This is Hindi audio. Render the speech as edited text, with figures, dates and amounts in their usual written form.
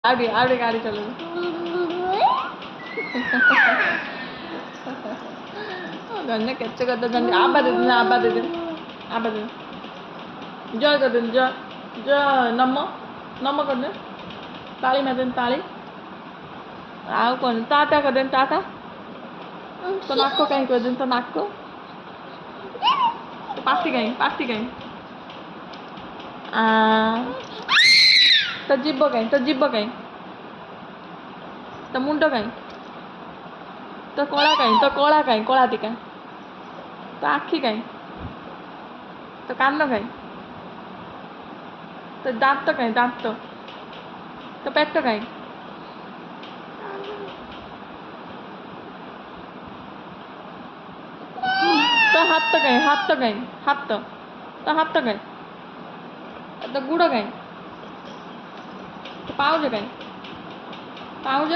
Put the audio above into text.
आवड़ी आवड़ी गाड़ी चलो गन्ने कैसे करते गन्ने आबा दे दिन आबा दे दिन आबा दे जय कर दिन जय जय नमो नमो कर दिन ताली में दिन ताली आओ कौन टाटा कर दिन टाटा तो नाक को कहीं कर दिन तो नाक को तो पासी कहीं तो जिब्बो कहीं तो मुंडो कहीं तो कोला कहीं कोला टिका तो आखी कहीं तो कान कहीं तो दांत कहीं दांत तो पेट कहीं तो हाथ कहीं हाथ तो हाथ कहीं तो गुड़ कहीं तो पाउज कहीं पाउज